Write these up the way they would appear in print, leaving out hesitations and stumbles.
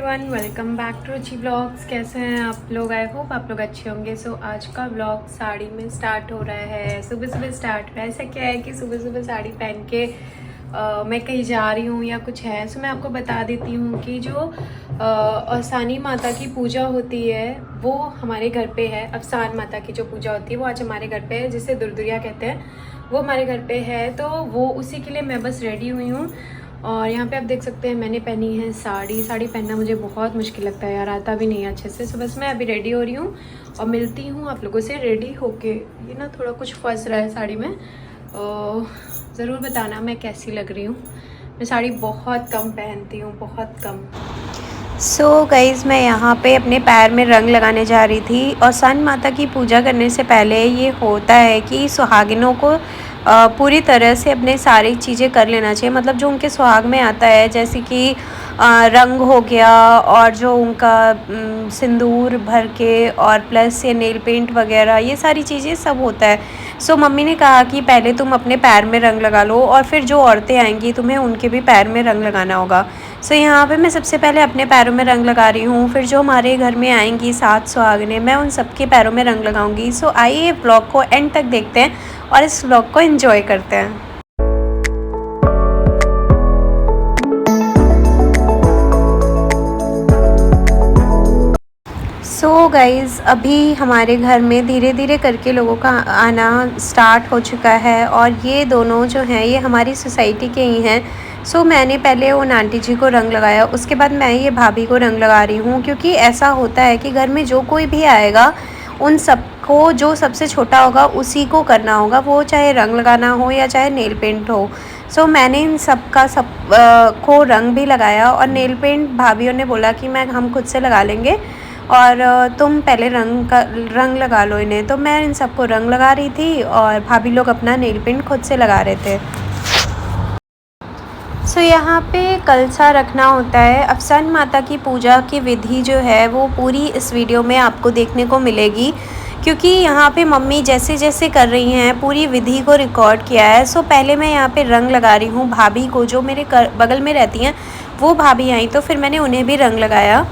Everyone, welcome back to Ruchi blogs. कैसे हैं आप लोग? आई होप आप लोग अच्छे होंगे। सो आज का ब्लॉग साड़ी में स्टार्ट हो रहा है। सुबह सुबह स्टार्ट हो रहा है। ऐसा क्या है कि सुबह सुबह साड़ी पहन के मैं कहीं जा रही हूँ या कुछ है। सो मैं आपको बता देती हूँ कि जो अफसानी माता की पूजा होती है वो हमारे घर पे है। अफसान माता की जो पूजा होती है वो आज हमारे घर पे है, जिसे दुरदुरिया कहते हैं, वो हमारे घर पे है। तो वो उसी के लिए मैं बस रेडी हुई हूँ। और यहाँ पे आप देख सकते हैं मैंने पहनी है साड़ी। साड़ी पहनना मुझे बहुत मुश्किल लगता है यार, आता भी नहीं है अच्छे से। सो बस मैं अभी रेडी हो रही हूँ और मिलती हूँ आप लोगों से रेडी होके। ये ना थोड़ा कुछ फंस रहा है साड़ी में, ज़रूर बताना मैं कैसी लग रही हूँ। मैं साड़ी बहुत कम पहनती हूँ, बहुत कम। सो गाइज़, मैं यहाँ पे अपने पैर में रंग लगाने जा रही थी। और सन माता की पूजा करने से पहले ये होता है कि सुहागिनों को पूरी तरह से अपने सारी चीज़ें कर लेना चाहिए, मतलब जो उनके सुहाग में आता है, जैसे कि रंग हो गया और जो उनका सिंदूर भर के और प्लस ये नेल पेंट वगैरह, ये सारी चीज़ें सब होता है। सो मम्मी ने कहा कि पहले तुम अपने पैर में रंग लगा लो और फिर जो औरतें आएंगी तुम्हें उनके भी पैर में रंग लगाना होगा। सो यहाँ पे मैं सबसे पहले अपने पैरों में रंग लगा रही हूँ, फिर जो हमारे घर में आएंगी 7 सुहागिनें, मैं उन सबके पैरों में रंग लगाऊंगी। सो आइए ब्लॉग को एंड तक देखते हैं और इस ब्लॉग को एंजॉय करते हैं। सो गाइज़, अभी हमारे घर में धीरे धीरे करके लोगों का आना स्टार्ट हो चुका है और ये दोनों जो हैं ये हमारी सोसाइटी के ही हैं। सो मैंने पहले उन आंटी जी को रंग लगाया, उसके बाद मैं ये भाभी को रंग लगा रही हूँ, क्योंकि ऐसा होता है कि घर में जो कोई भी आएगा उन सबको, जो सबसे छोटा होगा उसी को करना होगा, वो चाहे रंग लगाना हो या चाहे नेल पेंट हो। सो मैंने इन सब को रंग भी लगाया और नेल पेंट भाभीयों ने बोला कि हम खुद से लगा लेंगे और तुम पहले रंग लगा लो इन्हें। तो मैं इन सबको रंग लगा रही थी और भाभी लोग अपना नेल पेंट खुद से लगा रहे थे। सो यहाँ पे कलसा रखना होता है। अफसान माता की पूजा की विधि जो है वो पूरी इस वीडियो में आपको देखने को मिलेगी, क्योंकि यहाँ पे मम्मी जैसे जैसे कर रही हैं पूरी विधि को रिकॉर्ड किया है। सो पहले मैं यहाँ पे रंग लगा रही हूँ भाभी को, जो मेरे बगल में रहती हैं वो भाभी आई तो फिर मैंने उन्हें भी रंग लगाया।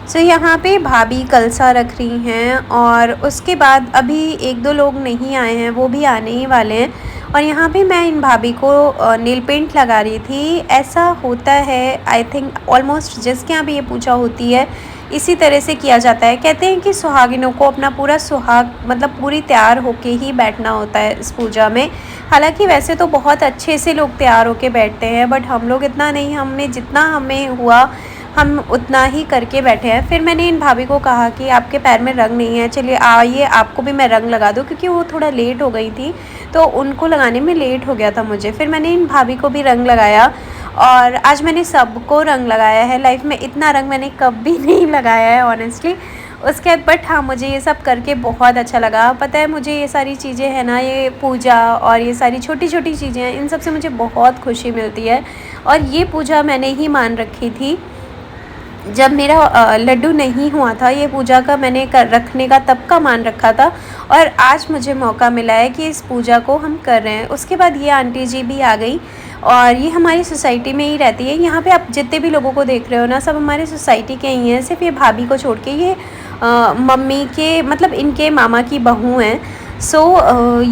सो यहाँ पे भाभी कलसा रख रही हैं और उसके बाद अभी 1-2 लोग नहीं आए हैं, वो भी आने ही वाले हैं। और यहाँ पे मैं इन भाभी को नेल पेंट लगा रही थी। ऐसा होता है आई थिंक ऑलमोस्ट जिसके यहाँ भी ये पूजा होती है इसी तरह से किया जाता है। कहते हैं कि सुहागिनों को अपना पूरा सुहाग मतलब पूरी तैयार होके ही बैठना होता है इस पूजा में। हालांकि वैसे तो बहुत अच्छे से लोग तैयार होके बैठते हैं, बट हम लोग इतना नहीं, हमने जितना हमें हुआ हम उतना ही करके बैठे हैं। फिर मैंने इन भाभी को कहा कि आपके पैर में रंग नहीं है, चलिए आइए आपको भी मैं रंग लगा दूँ, क्योंकि वो थोड़ा लेट हो गई थी तो उनको लगाने में लेट हो गया था मुझे। फिर मैंने इन भाभी को भी रंग लगाया और आज मैंने सबको रंग लगाया है। लाइफ में इतना रंग मैंने कभी नहीं लगाया है ऑनेस्टली। उसके बाद बट हाँ, मुझे ये सब करके बहुत अच्छा लगा। पता है मुझे ये सारी चीज़ें हैं ना, ये पूजा और ये सारी छोटी छोटी चीज़ें हैं, इन सब से मुझे बहुत खुशी मिलती है। और ये पूजा मैंने ही मान रखी थी जब मेरा लड्डू नहीं हुआ था। ये पूजा का मैंने रखने का तब का मान रखा था और आज मुझे मौका मिला है कि इस पूजा को हम कर रहे हैं। उसके बाद ये आंटी जी भी आ गई और ये हमारी सोसाइटी में ही रहती है। यहाँ पे आप जितने भी लोगों को देख रहे हो ना, सब हमारे सोसाइटी के ही हैं, सिर्फ ये भाभी को छोड़ के। ये मम्मी के मतलब इनके मामा की बहू हैं। सो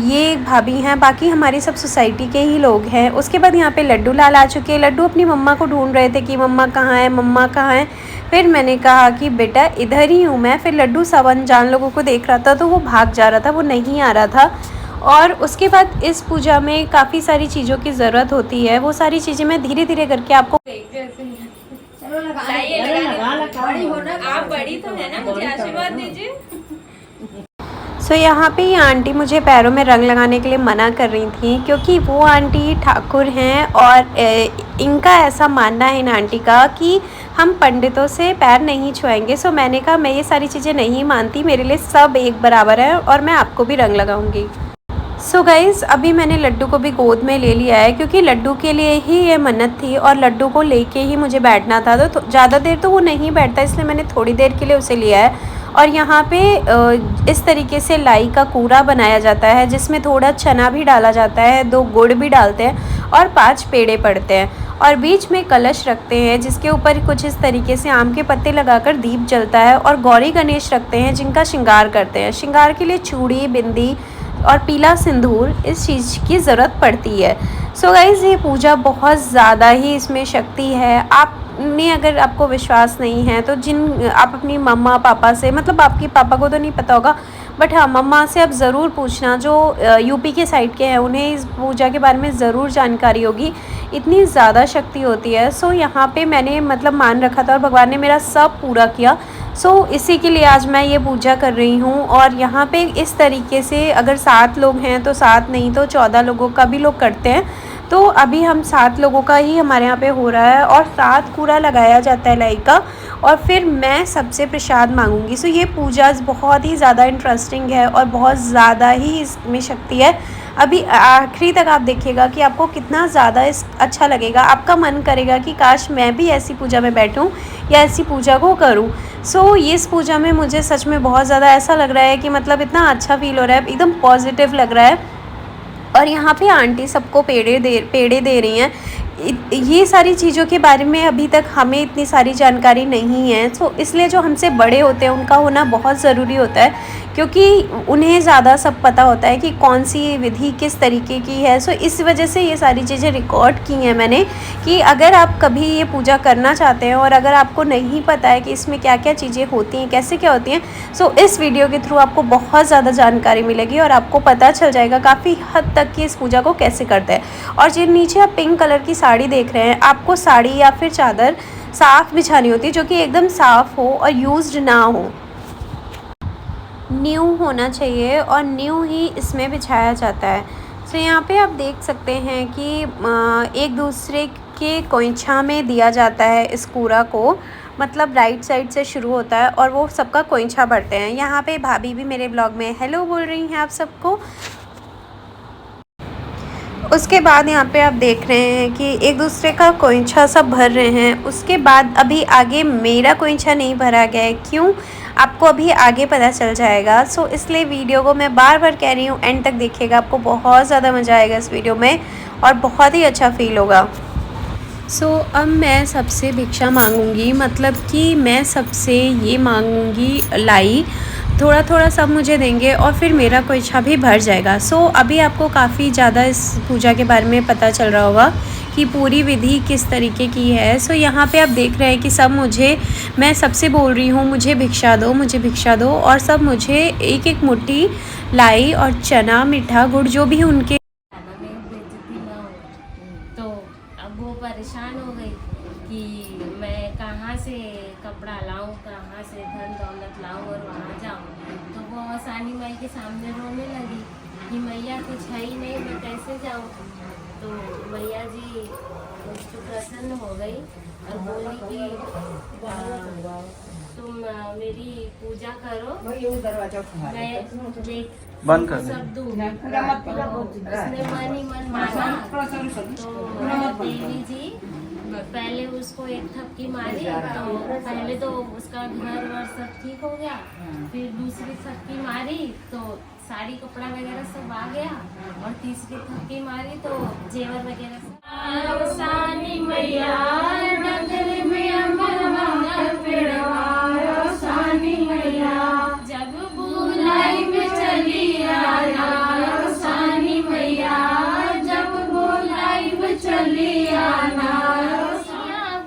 ये भाभी हैं, बाकी हमारी सब सोसाइटी के ही लोग हैं। उसके बाद यहाँ पे लड्डू लाल आ चुके हैं। लड्डू अपनी मम्मा को ढूंढ रहे थे कि मम्मा कहाँ है, मम्मा कहाँ है। फिर मैंने कहा कि बेटा इधर ही हूँ मैं। फिर लड्डू सब अनजान लोगों को देख रहा था तो वो भाग जा रहा था, वो नहीं आ रहा था। और उसके बाद इस पूजा में काफ़ी सारी चीज़ों की ज़रूरत होती है, वो सारी चीज़ें मैं धीरे धीरे करके आपको आप बड़ी तो है ना, मुझे आशीर्वाद दीजिए। सो यहाँ पे ये आंटी मुझे पैरों में रंग लगाने के लिए मना कर रही थी, क्योंकि वो आंटी ठाकुर हैं और इनका ऐसा मानना है इन आंटी का कि हम पंडितों से पैर नहीं छुएंगे। सो मैंने कहा मैं ये सारी चीज़ें नहीं मानती, मेरे लिए सब एक बराबर है और मैं आपको भी रंग लगाऊंगी। सो गाइज़, अभी मैंने लड्डू को भी गोद में ले लिया है, क्योंकि लड्डू के लिए ही ये मन्नत थी और लड्डू को लेके ही मुझे बैठना था। तो ज़्यादा देर तो वो नहीं बैठता, इसलिए मैंने थोड़ी देर के लिए उसे लिया है। और यहाँ पे इस तरीके से लाई का कूड़ा बनाया जाता है, जिसमें थोड़ा चना भी डाला जाता है, 2 गुड़ भी डालते हैं और 5 पेड़े पड़ते हैं। और बीच में कलश रखते हैं जिसके ऊपर कुछ इस तरीके से आम के पत्ते लगाकर दीप जलता है, और गौरी गणेश रखते हैं जिनका श्रृंगार करते हैं। श्रृंगार के लिए चूड़ी, बिंदी और पीला सिंदूर इस चीज़ की ज़रूरत पड़ती है। सो गाइज़, ये पूजा बहुत ज़्यादा ही इसमें शक्ति है। आपने अगर आपको विश्वास नहीं है तो आप अपनी मम्मा पापा से, मतलब आपके पापा को तो नहीं पता होगा, बट हाँ मम्मा से आप ज़रूर पूछना जो यूपी के साइड के हैं, उन्हें इस पूजा के बारे में ज़रूर जानकारी होगी। इतनी ज़्यादा शक्ति होती है। सो यहाँ पे मैंने मतलब मान रखा था और भगवान ने मेरा सब पूरा किया। सो इसी के लिए आज मैं ये पूजा कर रही हूँ। और यहाँ पे इस तरीके से अगर 7 लोग हैं तो 7 नहीं तो 14 लोगों का भी लोग करते हैं। तो अभी हम 7 लोगों का ही हमारे यहाँ पे हो रहा है, और 7 कूड़ा लगाया जाता है लाई का, और फिर मैं सबसे प्रसाद मांगूंगी। सो ये पूजा बहुत ही ज़्यादा इंटरेस्टिंग है और बहुत ज़्यादा ही इसमें शक्ति है। अभी आखिरी तक आप देखिएगा कि आपको कितना ज़्यादा अच्छा लगेगा। आपका मन करेगा कि काश मैं भी ऐसी पूजा में बैठूं या ऐसी पूजा को करूं। सो इस पूजा में मुझे सच में बहुत ज़्यादा ऐसा लग रहा है कि मतलब इतना अच्छा फील हो रहा है, एकदम पॉजिटिव लग रहा है। और यहाँ पे आंटी सबको पेड़े दे रही हैं। ये सारी चीज़ों के बारे में अभी तक हमें इतनी सारी जानकारी नहीं है। सो इसलिए जो हमसे बड़े होते हैं उनका होना बहुत ज़रूरी होता है, क्योंकि उन्हें ज़्यादा सब पता होता है कि कौन सी विधि किस तरीके की है। सो इस वजह से ये सारी चीज़ें रिकॉर्ड की हैं मैंने, कि अगर आप कभी ये पूजा करना चाहते हैं और अगर आपको नहीं पता है कि इसमें क्या क्या चीज़ें होती हैं, कैसे क्या होती हैं, सो इस वीडियो के थ्रू आपको बहुत ज़्यादा जानकारी मिलेगी और आपको पता चल जाएगा काफ़ी हद तक कि इस पूजा को कैसे करते हैं। और जो नीचे आप पिंक कलर की साड़ी देख रहे हैं, आपको साड़ी या फिर चादर साफ़ बिछानी होती है, जो कि एकदम साफ़ हो और यूज्ड ना हो, न्यू होना चाहिए, और न्यू ही इसमें बिछाया जाता है। सो यहाँ पे आप देख सकते हैं कि एक दूसरे के कोइंछा में दिया जाता है इस कूड़ा को, मतलब राइट साइड से शुरू होता है और वो सबका कोइंछा भरते हैं। यहाँ पे भाभी भी मेरे ब्लॉग में हेलो बोल रही हैं आप सबको। उसके बाद यहाँ पे आप देख रहे हैं कि एक दूसरे का कोइंछा सब भर रहे हैं। उसके बाद अभी आगे मेरा कोइंछा नहीं भरा गया है, क्यों आपको अभी आगे पता चल जाएगा। सो इसलिए वीडियो को मैं बार बार कह रही हूँ, एंड तक देखिएगा, आपको बहुत ज़्यादा मज़ा आएगा इस वीडियो में और बहुत ही अच्छा फील होगा। सो अब मैं सबसे भिक्षा मांगूंगी, मतलब कि मैं सबसे ये मांगूंगी लाई, थोड़ा थोड़ा सब मुझे देंगे और फिर मेरा कोइंछा भी भर जाएगा। सो अभी आपको काफ़ी ज़्यादा इस पूजा के बारे में पता चल रहा होगा कि पूरी विधि किस तरीके की है। सो यहाँ पे आप देख रहे हैं कि सब मैं सबसे बोल रही हूँ मुझे भिक्षा दो, मुझे भिक्षा दो, और सब मुझे एक एक मुट्ठी लाई और चना, मीठा गुड़, जो भी उनके। तो अब वो परेशान हो गई कि मैं कहाँ से कपड़ा लाऊं, कहाँ से धन दौलत लाऊं और वहाँ जाऊं। तो वो आसानी माई के सामने रोने लगी कि मैया कुछ है ही नहीं, मैं कैसे जाऊं। तो मैया जी उसको प्रसन्न हो गई और बोली कि तुम मेरी पूजा करो, मैं बंद कर सब दूंगी। उसने मन ही मन माना। तो देवी जी पहले उसको एक थपकी मारी, तो पहले तो उसका घर वर सब ठीक हो गया। फिर दूसरी थपकी मारी तो साड़ी कपड़ा वगैरह सब आ गया, और तीसरी थपकी मारी तो जेवर वगैरह सब। जब बुलाई में चली आना सानी मैया, जब बुलाई में चली आना।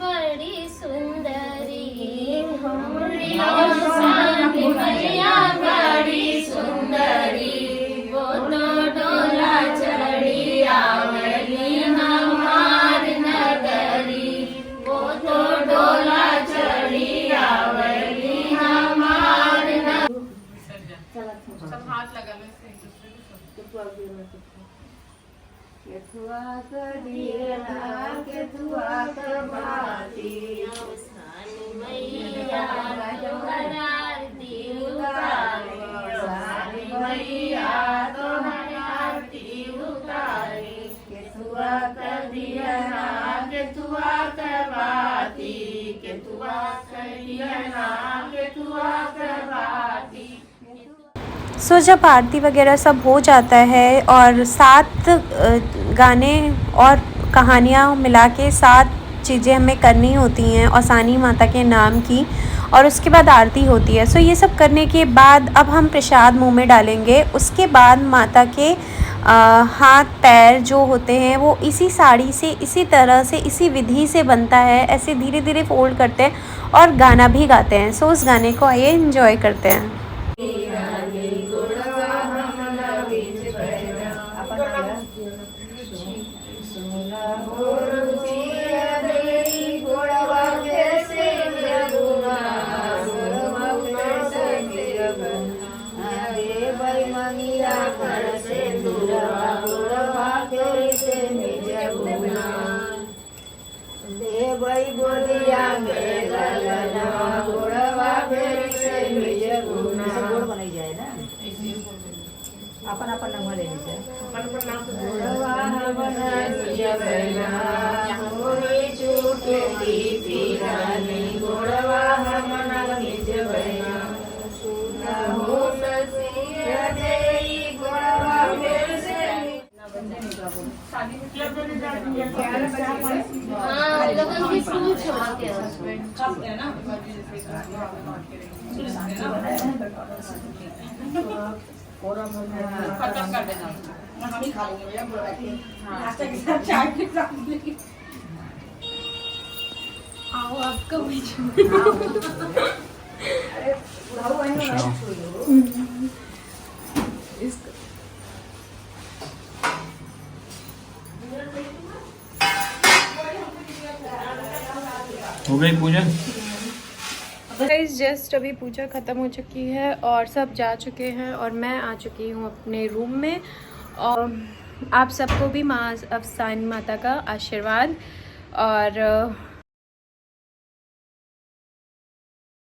बड़ी सुंदरी सानी मैया, बड़ी सुंदरी, वो तो डोला चढ़ी आवली हमार नगरी, वो तो डोला चढ़ी आवली हमार नगरी। सब हाथ लगा लो केथुआ करियला केथुआ कबाती, सानी मैया तोहर आरती उतारी, सानी मैया तोहर आरती उतारी। केथुआ करियला केथुआ कबाती, केथुआ करियला केथुआ कबाती। सो जब आरती वगैरह सब हो जाता है और 7 गाने और कहानियाँ मिला के 7 चीज़ें हमें करनी होती हैं औसानी माता के नाम की, और उसके बाद आरती होती है। सो ये सब करने के बाद अब हम प्रसाद मुंह में डालेंगे। उसके बाद माता के हाथ पैर जो होते हैं वो इसी साड़ी से, इसी तरह से, इसी विधि से बनता है। ऐसे धीरे धीरे फोल्ड करते हैं और गाना भी गाते हैं। सो उस गाने को आइए एंजॉय करते हैं। अपन अपन नाम ले लीजिए। हाँ लगन भी फूल छवाते हैं। खत्म कर देना, हम ही खा लेंगे भैया पूरा बैठ के। नाश्ता के साथ चाय के साथ लेके आओ आपका अरे बुढ़ाऊ है ना। हो गई पूजा। गाइस जस्ट अभी पूजा ख़त्म हो चुकी है और सब जा चुके हैं और मैं आ चुकी हूँ अपने रूम में। और आप सबको भी माँ अफसानी माता का आशीर्वाद। और